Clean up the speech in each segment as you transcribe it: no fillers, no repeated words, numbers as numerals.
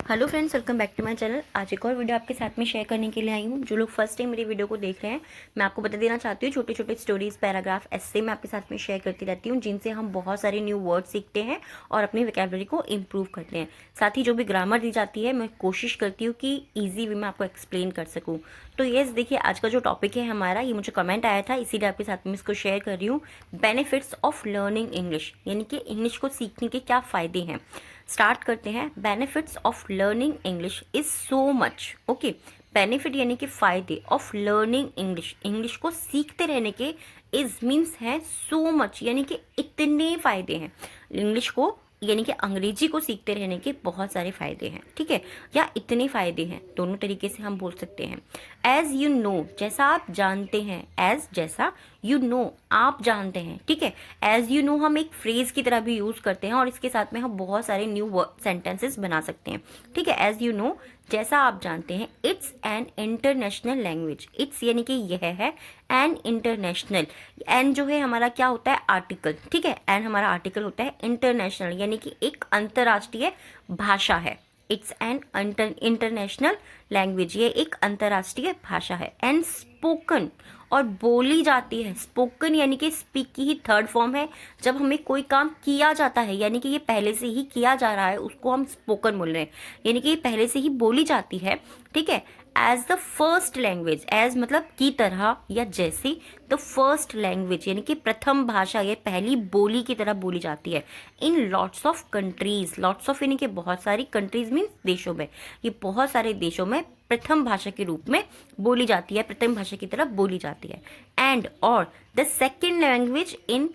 Hello friends, welcome back to my channel. आज एक और वीडियो आपके साथ में शेयर करने के लिए आई हूँ। जो लोग फर्स्ट टाइम मेरी वीडियो को देख रहे हैं, मैं आपको बता देना चाहती हूँ, छोटे छोटे स्टोरीज, पैराग्राफ, ऐसे मैं आपके साथ में शेयर करती रहती हूँ, जिनसे हम बहुत सारे न्यू वर्ड सीखते हैं और अपनी वोकैबुलरी को इम्प्रूव करते हैं। साथ ही जो भी ग्रामर दी जाती है, मैं कोशिश करती हूँ कि ईजी वे में आपको एक्सप्लेन कर सकूँ। तो येस, देखिए आज का जो टॉपिक है हमारा, ये मुझे कमेंट आया था, इसीलिए आपके साथ में इसको शेयर कर रही हूँ। बेनिफिट्स ऑफ लर्निंग इंग्लिश, यानी कि इंग्लिश को सीखने के क्या फ़ायदे हैं। स्टार्ट करते हैं। Benefits of learning English is so much. Okay, benefit यानी कि फ़ायदे ऑफ लर्निंग इंग्लिश, इंग्लिश को सीखते रहने के, इज मीन्स है सो मच, यानी कि इतने फ़ायदे हैं। इंग्लिश को यानी कि अंग्रेजी को सीखते रहने के बहुत सारे फ़ायदे हैं, ठीक है, या इतने फ़ायदे हैं, दोनों तरीके से हम बोल सकते हैं। एज यू नो, जैसा आप जानते हैं, एज जैसा, यू नो आप जानते हैं, ठीक है। एज यू नो हम एक फ्रेज की तरह भी यूज़ करते हैं और इसके साथ में हम बहुत सारे न्यू सेंटेंसेस बना सकते हैं, ठीक है। एज यू नो, जैसा आप जानते हैं। It's an international language, it's यानी कि यह है, एन इंटरनेशनल, एन जो है हमारा क्या होता है, आर्टिकल, ठीक है। एन हमारा आर्टिकल होता है। इंटरनेशनल यानी कि एक अंतर्राष्ट्रीय भाषा है। इट्स एन इंटरनेशनल लैंग्वेज, ये एक अंतर्राष्ट्रीय भाषा है। एंड स्पोकन, और बोली जाती है। स्पोकन यानी कि स्पीक की ही थर्ड फॉर्म है। जब हमें कोई काम किया जाता है, यानी कि ये पहले से ही किया जा रहा है, उसको हम स्पोकन बोल रहे हैं, यानी कि ये पहले से ही बोली जाती है, ठीक है। As the first language, as मतलब की तरह या जैसे, द फर्स्ट लैंग्वेज यानी कि प्रथम भाषा, ये पहली बोली की तरह बोली जाती है। In lots of countries, lots of यानी कि बहुत सारी, कंट्रीज मीन्स देशों में, ये बहुत सारे देशों में प्रथम भाषा के रूप में बोली जाती है, प्रथम भाषा की तरह बोली जाती है। एंड और the second language in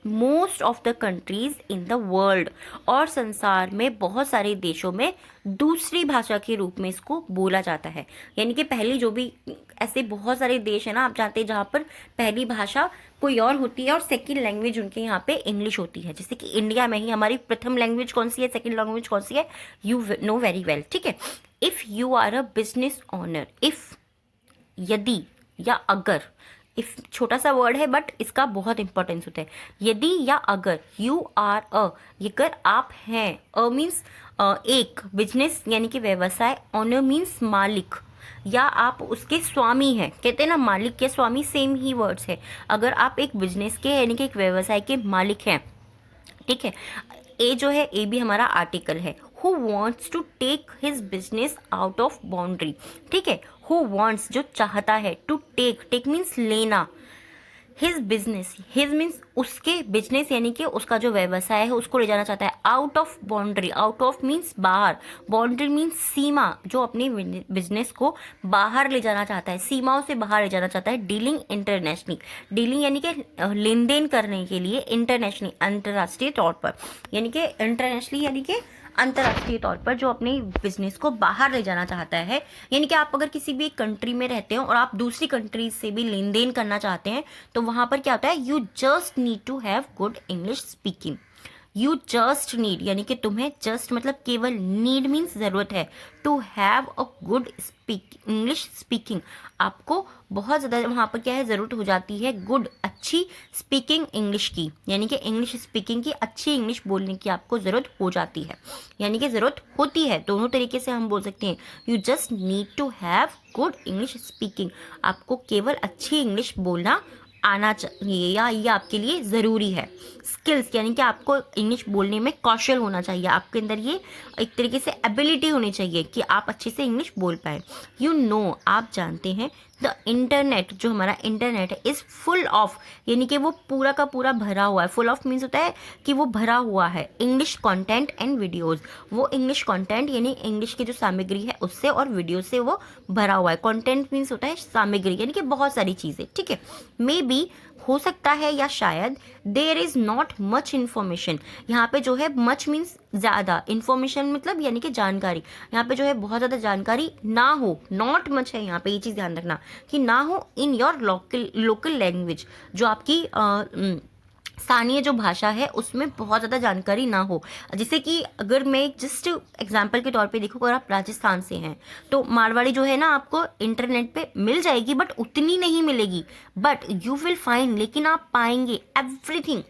most of the countries in the world, और संसार में बहुत सारे देशों में दूसरी भाषा के रूप में इसको बोला जाता है। यानी कि पहली जो भी, ऐसे बहुत सारे देश है ना, आप जानते हैं, जहाँ पर पहली भाषा कोई और होती है और सेकंड लैंग्वेज उनके यहाँ पे इंग्लिश होती है। जैसे कि इंडिया में ही हमारी प्रथम लैंग्वेज कौन सी है, सेकंड लैंग्वेज कौन सी है, यू नो वेरी वेल, ठीक है। If you are a business owner, if यदि या अगर, इफ छोटा सा वर्ड है बट इसका बहुत इंपॉर्टेंस होता है। यदि या अगर, यू आर अ, अगर आप हैं, अ मीन्स एक, बिजनेस यानी कि व्यवसाय, ओनर मीन्स मालिक, या आप उसके स्वामी हैं। कहते हैं ना, मालिक के स्वामी सेम ही वर्ड्स है। अगर आप एक बिजनेस के यानी कि एक व्यवसाय के मालिक हैं, ठीक है। ए जो है, ए भी हमारा आर्टिकल है। Who wants to take his business out of boundary, ठीक है। हु वॉन्ट्स जो चाहता है, टू टेक, टेक मीन्स लेना, हिज बिजनेस, हिज मीन्स उसके, बिजनेस यानी कि उसका जो व्यवसाय है उसको ले जाना चाहता है out of boundary, out of means बाहर, बाउंड्री मीन्स सीमा, जो अपने बिजनेस को बाहर ले जाना चाहता है, सीमाओं से बाहर ले जाना चाहता है। डीलिंग इंटरनेशनली, डीलिंग यानी कि लेन देन करने के लिए, इंटरनेशनली अंतर्राष्ट्रीय तौर पर, यानी कि इंटरनेशनली यानी कि अंतर्राष्ट्रीय तौर पर जो अपने बिजनेस को बाहर ले जाना चाहता है। यानी कि आप अगर किसी भी कंट्री में रहते हो और आप दूसरी कंट्रीज से भी लेन देन करना चाहते हैं, तो वहां पर क्या होता है, you just need to have good English speaking. You just need यानी कि तुम्हें, जस्ट मतलब केवल, नीड मीन्स जरूरत है, to have a good English speaking, आपको बहुत ज़्यादा वहाँ पर क्या है, ज़रूरत हो जाती है गुड, अच्छी स्पीकिंग इंग्लिश की, यानी कि इंग्लिश स्पीकिंग की, अच्छी इंग्लिश बोलने की आपको ज़रूरत हो जाती है, यानी कि ज़रूरत होती है। दोनों तरीके से हम बोल सकते हैं। You just need to have good English speaking, आपको केवल अच्छी इंग्लिश बोलना आना चाहिए, या ये आपके लिए ज़रूरी है। स्किल्स यानी कि आपको इंग्लिश बोलने में कौशल होना चाहिए, आपके अंदर ये एक तरीके से एबिलिटी होनी चाहिए कि आप अच्छे से इंग्लिश बोल पाए। यू नो, आप जानते हैं। द इंटरनेट, जो हमारा इंटरनेट है, इज़ फुल ऑफ, यानी कि वो पूरा का पूरा भरा हुआ है। फुल ऑफ मीन्स होता है कि वो भरा हुआ है, इंग्लिश कंटेंट एंड वीडियोज़, वो इंग्लिश कंटेंट यानी इंग्लिश की जो सामग्री है उससे, और वीडियो से वो भरा हुआ है। कंटेंट मीन्स होता है सामग्री, यानी कि बहुत सारी चीज़ें, ठीक है। मे बी, हो सकता है या शायद, there is not much information, यहाँ पे जो है मच मीन्स ज़्यादा, इन्फॉर्मेशन मतलब यानी कि जानकारी, यहाँ पे जो है बहुत ज़्यादा जानकारी ना हो, नॉट मच है यहाँ पे, ये चीज़ ध्यान रखना कि ना हो, इन योर लोकल लैंग्वेज, जो आपकी स्थानीय जो भाषा है उसमें बहुत ज़्यादा जानकारी ना हो। जैसे कि अगर मैं जस्ट एग्जांपल के तौर पे देखूँ, अगर आप राजस्थान से हैं तो मारवाड़ी जो है ना आपको इंटरनेट पे मिल जाएगी, बट उतनी नहीं मिलेगी, बट यू विल फाइंड, लेकिन आप पाएंगे एवरीथिंग,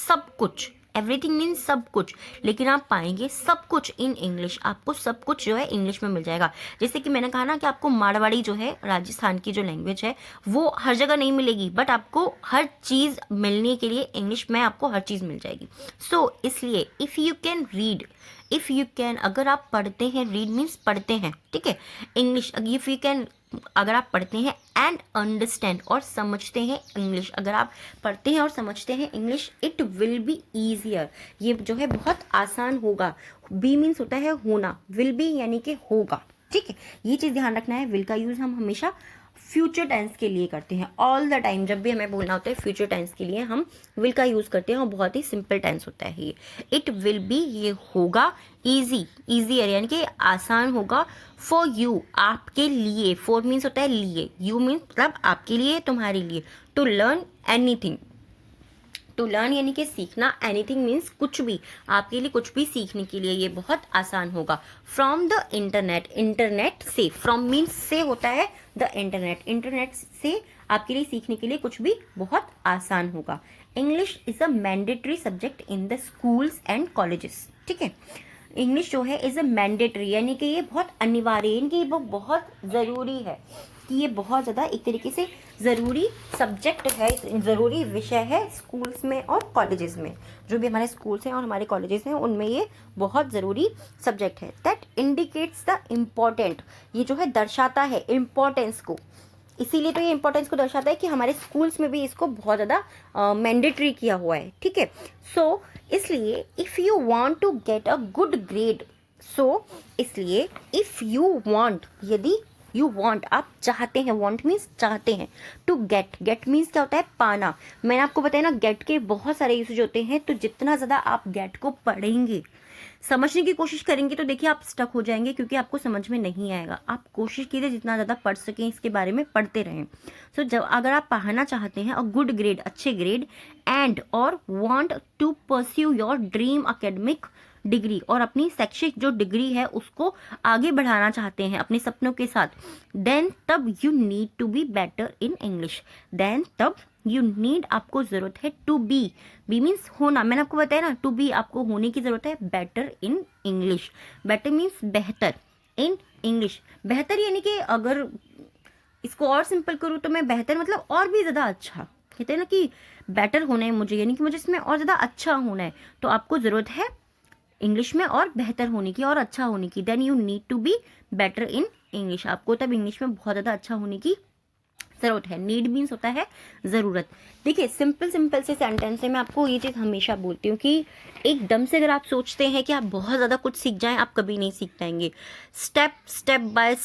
सब कुछ, एवरीथिंग मीन्स सब कुछ, लेकिन आप पाएंगे सब कुछ इन इंग्लिश। आपको सब कुछ जो है इंग्लिश में मिल जाएगा। जैसे कि मैंने कहा ना कि आपको मारवाड़ी जो है, राजस्थान की जो लैंग्वेज है, वो हर जगह नहीं मिलेगी, बट आपको हर चीज़ मिलने के लिए इंग्लिश में आपको हर चीज़ मिल जाएगी। सो इसलिए if you can read, if you can, अगर आप पढ़ते हैं, रीड मीन्स पढ़ते हैं, ठीक है, इंग्लिश, इफ़ यू कैन, अगर आप पढ़ते हैं, एंड अंडरस्टैंड, और समझते हैं इंग्लिश, अगर आप पढ़ते हैं और समझते हैं English, it will be easier, ये जो है बहुत आसान होगा। बी मीन्स होता है होना, विल बी यानी कि होगा, ठीक है, ये चीज़ ध्यान रखना है। विल का यूज़ हम हमेशा फ्यूचर टेंस के लिए करते हैं, ऑल द टाइम। जब भी हमें बोलना होता है फ्यूचर टेंस के लिए हम विल का यूज़ करते हैं, और बहुत ही सिंपल टेंस होता है ये। इट विल बी, ये होगा, ईजी, ईजियर यानी कि आसान होगा, फॉर यू, आपके लिए, फॉर मीन्स होता है लिए, यू मीन्स मतलब आपके लिए, तुम्हारे लिए, to learn anything, to learn यानी कि सीखना, एनीथिंग मीन्स कुछ भी, आपके लिए कुछ भी सीखने के लिए ये बहुत आसान होगा। फ्रॉम द इंटरनेट, इंटरनेट से, फ्रॉम मीन्स से होता है द इंटरनेट, इंटरनेट से आपके लिए सीखने के लिए कुछ भी बहुत आसान होगा। English is a mandatory subject in the schools and colleges, ठीक है, इंग्लिश जो है इज अ मैंडेटरी यानी कि ये बहुत अनिवार्य, यानी कि वो बहुत ज़रूरी है, कि ये बहुत ज़्यादा एक तरीके से ज़रूरी सब्जेक्ट है, ज़रूरी विषय है स्कूल्स में और कॉलेजेस में। जो भी हमारे स्कूल्स हैं और हमारे कॉलेजेस हैं उनमें ये बहुत ज़रूरी सब्जेक्ट है। दैट इंडिकेट्स द इम्पॉर्टेंट, ये जो है दर्शाता है इम्पोर्टेंस को, इसीलिए तो ये इंपॉर्टेंस को दर्शाता है कि हमारे स्कूल्स में भी इसको बहुत ज़्यादा मैंडेटरी किया हुआ है, ठीक है। सो इसलिए if you want to get a good grade, so इसलिए इफ़ यू वांट, यदि यू वांट, आप चाहते हैं, वांट मीन्स चाहते हैं, टू गेट, गेट मीन्स क्या होता है, पाना। मैंने आपको बताया ना गेट के बहुत सारे यूसेज होते हैं, तो जितना ज़्यादा आप गेट को पढ़ेंगे, समझने की कोशिश करेंगे, तो देखिए आप स्टक हो जाएंगे, क्योंकि आपको समझ में नहीं आएगा। आप कोशिश कीजिए जितना ज़्यादा पढ़ सकें इसके बारे में पढ़ते रहें। सो जब अगर आप पढ़ना चाहते हैं, और गुड ग्रेड, अच्छे ग्रेड, एंड और want to pursue your dream academic degree, और अपनी शैक्षिक जो डिग्री है उसको आगे बढ़ाना चाहते हैं अपने सपनों के साथ, देन तब you need to be better in English, then तब यू नीड, आपको ज़रूरत है, टू बी, बी मीन्स होना, मैंने आपको बताया ना, टू बी आपको होने की ज़रूरत है, better in English, better means बेहतर, इन इंग्लिश, बेहतर यानी कि अगर इसको और सिंपल करूँ तो मैं बेहतर मतलब और भी ज़्यादा अच्छा, कहते हैं ना कि बेटर होना है मुझे, यानी कि मुझे इसमें और ज़्यादा अच्छा होना है, तो आपको ज़रूरत है इंग्लिश में और बेहतर होने की और अच्छा होने की, then you need to be better in English, आपको तब इंग्लिश में बहुत ज़्यादा अच्छा होने की ज़रूरत है। नीड मीन्स होता है ज़रूरत। देखिए सिंपल सिंपल से सेंटेंस से मैं आपको ये चीज़ हमेशा बोलती हूँ कि एकदम से अगर आप सोचते हैं कि आप बहुत ज़्यादा कुछ सीख जाएं, आप कभी नहीं सीख पाएंगे। स्टेप स्टेप बाय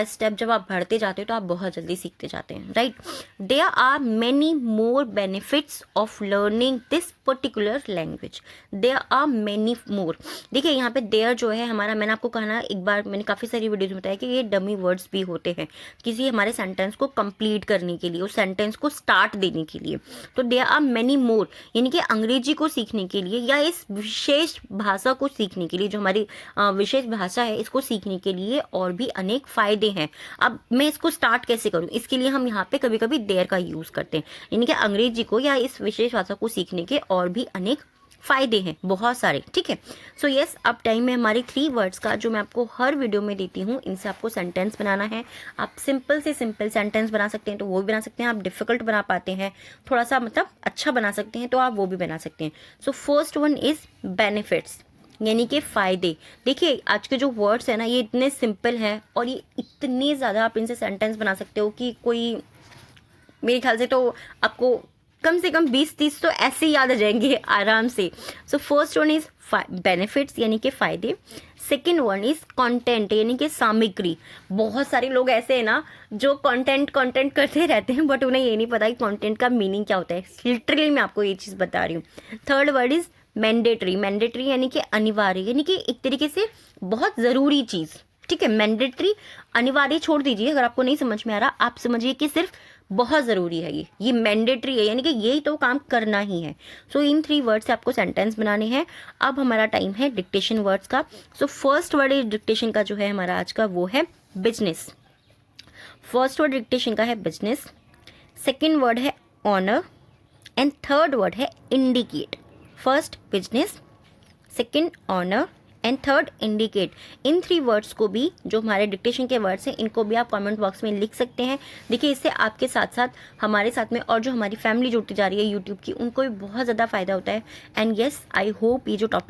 स्टेप जब आप बढ़ते जाते हो तो आप बहुत जल्दी सीखते जाते हैं, right. There are many more benefits of learning this particular language, there are many more. देखिए यहाँ पे देयर जो है हमारा, मैंने आपको कहा ना एक बार, मैंने काफ़ी सारी वीडियोज में बताया कि ये डमी वर्ड्स भी होते हैं किसी हमारे सेंटेंस को कंप्लीट करने के लिए, उस सेंटेंस को स्टार्ट देने के लिए। तो देयर आर मैनी मोर यानी कि अंग्रेजी को सीखने के लिए या इस विशेष भाषा को सीखने के लिए, जो हमारी विशेष भाषा है इसको सीखने के लिए और भी अनेक फायदे हैं। अब मैं इसको स्टार्ट कैसे करूं, इसके लिए हम यहाँ पे कभी कभी देयर का यूज़ करते हैं, यानी कि अंग्रेजी को या इस विशेष भाषा को सीखने के और भी अनेक फायदे हैं, बहुत सारे, ठीक है। सो यस, अब टाइम है हमारे 3 वर्ड्स का, जो मैं आपको हर वीडियो में देती हूँ। इनसे आपको सेंटेंस बनाना है। आप सिंपल से सिंपल सेंटेंस बना सकते हैं तो वो भी बना सकते हैं, आप डिफिकल्ट बना पाते हैं, थोड़ा सा मतलब अच्छा बना सकते हैं तो आप वो भी बना सकते हैं। So first one is benefits यानी कि फ़ायदे। देखिए आज के जो वर्ड्स हैं ना ये इतने सिंपल हैं और ये इतने ज़्यादा आप इनसे सेंटेंस बना सकते हो कि कोई, मेरे ख्याल से तो आपको कम से कम 20-30 तो ऐसे ही याद आ जाएंगे आराम से। So first one is benefits यानी कि फ़ायदे। सेकेंड वन इज कंटेंट यानी कि सामग्री। बहुत सारे लोग ऐसे हैं ना जो कंटेंट करते रहते हैं बट उन्हें ये नहीं पता कि कंटेंट का मीनिंग क्या होता है। लिटरली मैं आपको ये चीज़ बता रही हूँ। थर्ड वर्ड इज मैंडेटरी यानी कि अनिवार्य, यानी कि एक तरीके से बहुत ज़रूरी चीज़, ठीक है। मैंडेटरी अनिवार्य छोड़ दीजिए, अगर आपको नहीं समझ में आ रहा आप समझिए कि सिर्फ बहुत ज़रूरी है, ये मैंडेटरी है यानी कि यही तो काम करना ही है। सो इन 3 वर्ड से आपको सेंटेंस बनाने हैं। अब हमारा टाइम है डिक्टेशन वर्ड्स का। सो फर्स्ट वर्ड डिक्टेशन का जो है हमारा आज का वो है बिजनेस। फर्स्ट वर्ड डिक्टेशन का है बिजनेस, सेकेंड वर्ड है ऑनर एंड थर्ड वर्ड है indicate. First business, second honour and third indicate. In 3 words को भी, जो हमारे डिक्टेशन के वर्ड्स हैं, इनको भी आप कमेंट बॉक्स में लिख सकते हैं। देखिए इससे आपके साथ साथ हमारे साथ में और जो हमारी फैमिली जुड़ती जा रही है यूट्यूब की, उनको भी बहुत ज़्यादा फ़ायदा होता है। एंड येस, आई होप ये जो टॉपिक